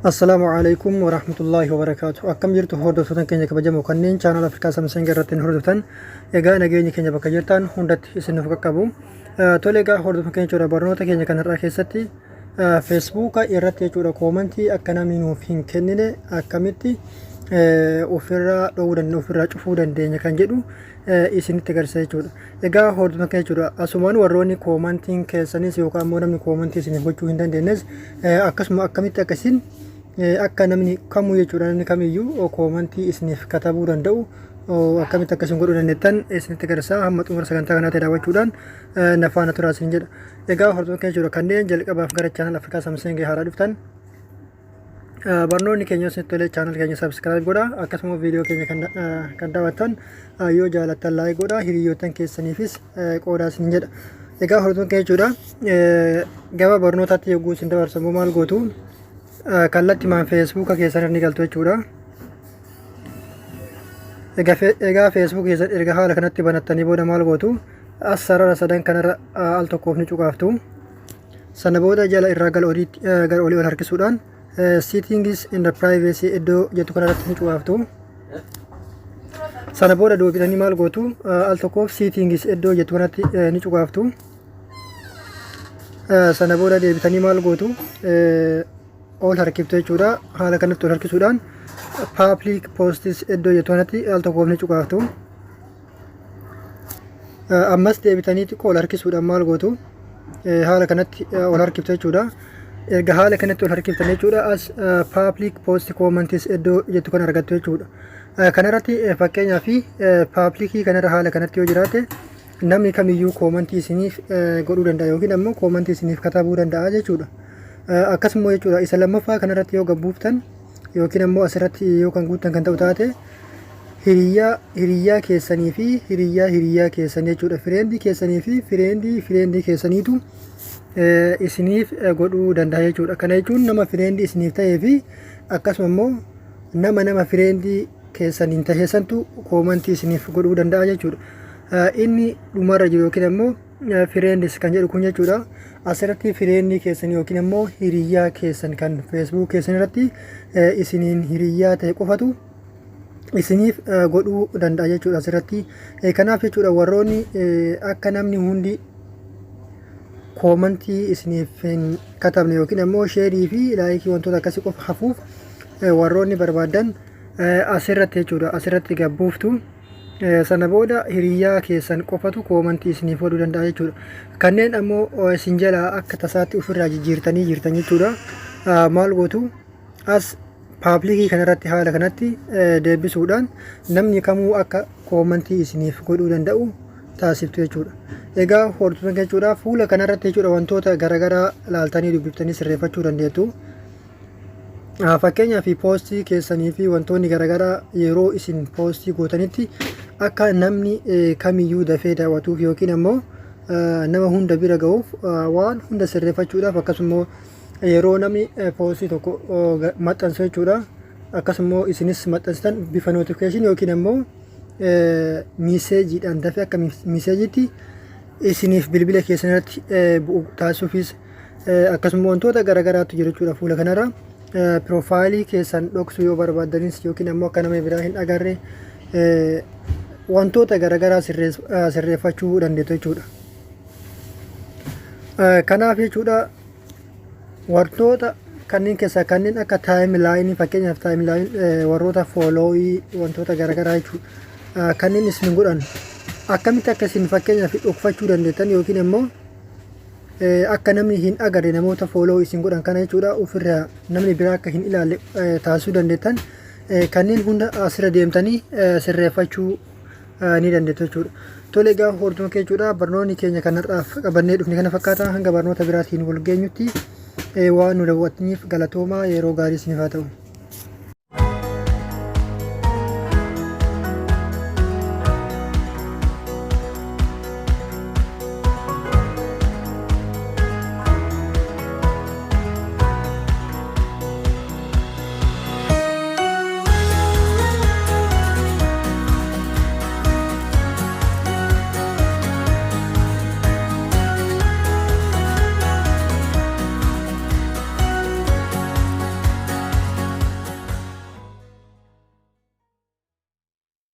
Assalamu alaikum wa rahmatullahi wa barakatuh. Akkam jirtu hordoftoota keenya kabajamoo kanneen chaanal Afrikaa Samsung irratti hordoftan. Egaa nageenyi keenya bakka jirtan hundatti isin qaqqabu. Tole egaa hordoftoota keenya jechuudha barnoota keenya kanarraa keessatti Facebook irratti jechuudha koomentii akka namni nuuf hin kennine akkamitti ofirraa dhowwuu dandeenya ofirraa cufuu dandeenya kan jedhu isinitti agarsiisa jechuudha. Egaa hordoftoota keenya jechuudha asumaan warroonni koomentiin keessanis yookaan immoo namni koomentii isiniif gochuu hin dandeenyes akkasuma akkamitti akkasiin akka namni kamuu jechuudha namni kamiyyuu koomentii isiniif katabuu danda'u akkamitti akkasiin godhuu dandeettan isinitti agarsiisa hamma xumura sagantaa kanaatti daawwachuudhaan na faana turaa isin jedha. Egaa hordoftoota keenya jechuudha kanneen jalqabaaf gara chaanal Afrikaa Samsung haaraa dhuftan barnoonni keenya osoo tolee chaanal keenya subscribe godha akkasuma viidiyoo keenya kan daawwattan yoo jaalattan like godha hiriyoottan keessaniifis qoodaa isin jedha. Egaa hordoftoota keenya jechuudha gaba barnootaatti yogguu isin dabarsan maal gootu kallattimaan Facebook keessan ni galtu jechuudha. Egaa Facebook keessan erga haala kanatti banattanii booda maal gootu as sarara sadan kanarra al tokkoof ni cuqaaftu. Sana booda jala irraa gara olii ol harkisuudhaan settings in the privacy iddoo jettu kanarratti ni cuqaaftu. Sana booda deebitanii maal gootu al tokkoof settings iddoo jettu kanatti ni cuqaaftu. Sana booda deebitanii maal gootu ol harkiftu jechuudha. Haala kanatti ol harkisuudhaan public posts iddoo jettu kanatti al tokkoof ni cuqaaftu. Ammas deebitanii xiqqoo ol harkisuudhaan maal gootu haala kanatti ol harkiftu jechuudha. Erga haala kanatti ol harkiftan jechuudha as public post comments iddoo jettu kan argattu jechuudha. Kanarratti fakkeenyaa fi publicii kanarra haala kanatti yoo jiraate namni kamiyyuu koomentii isiniif godhuu danda'a yookiin ammoo koomentii isiniif katabuu danda'a jechuudha. Akkasuma jechuudha isa lammaffaa kanarratti yoo gabbuuftan yookiin ammoo asirratti yoo kan guuttan kan ta'u taate hiriyaa keessanii fi hiriyaa keessanii jechuudha. Fireendii keessanii fi fireendii keessaniitu isiniif godhuu danda'a jechuudha. Kana jechuun nama fireendii isiniif ta'ee fi akkasuma immoo nama fireendii keessaniin ta'ee santu koomentii isiniif godhuu danda'a jechuudha. Inni dhumarra jiru yookiin ammoo fireendis kan jedhu kun jechuudha. Asirratti fireendii keessan yookiin ammoo hiriyaa keessan kan Facebook keessan irratti isiniin hiriyaa ta'e qofatu isiniif godhuu danda'a jechuudha asirratti. Kanaaf jechuudha warroonni akka namni hundi koomentii isiniif hin katabne yookiin ammoo sheerii fi laayikii wantoota akkasii qofa hafuuf warroonni barbaadan asirratti jechuudha asirratti gabbuuftu. Sana booda hiriyaa keessan qofatu koomentii isiniif godhuu danda'a jechuudha. Kanneen ammoo isin jalaa akka tasaatti ofirraa jijjiirtanii jirtan jechuudha. Maal gootu as paablikii kanarratti haala kanatti deebisuudhaan namni kamuu akka koomentii isiniif godhuu danda'u taasiftu jechuudha. Egaa hordoftoota jechuudha fuula kanarratti jechuudha wantoota garaagaraa laaltanii dubbiftanii sirreeffachuu dandeettu. Fakkeenyaa fi poostii keessanii fi wantoonni garaagaraa yeroo isin poostii gootanitti akka namni kamiyyuu dafee daawwatuuf yookiin ammoo nama hunda bira ga'uuf waan hunda sirreeffachuudhaaf akkasuma yeroo namni poostii tokko maxxansu jechuudha. Akkasuma isinis maxxansitan bifa notification yookiin ammoo miseejiidhaan dafee akka miseejiitti isiniif bilbila keessanirratti bu'u taasisuufis akkasuma wantoota garaagaraatu jiru jechuudha fuula kanarra. Profaayilii keessan dhoksuu yoo barbaadanis yookiin ammoo akka nama biraa hin agarre wantoota garaagaraa sirreeffachuu dandeettu jechuudha. Kanaaf jechuudha wantoota kanneen keessaa kanneen akka taayimlaayinii fakkeenyaaf taayimlaayinii warroota foolooyii wantoota garaagaraa jechuudha. Kanneen isin godhan akkamitti akkasiin fakkeenyaaf dhokfachuu dandeettan yookiin ammoo akka namni hin agarre namoota fooloo isin godhan kana jechuudha ofirraa namni biraa akka hin ilaalle taasisuu dandeettan kanneen hunda asirra deemtanii sirreeffachuu ni dandeettu jechuudha. Tole egaa hordoftoota keenya jechuudha barnoonni keenya kanarraaf qabannee dhufne kana fakkaata hanga barnoota biraatiin wal geenyutti waan nu daawwattaniif galatoomaa yeroo gaarii isiniif haa ta'u.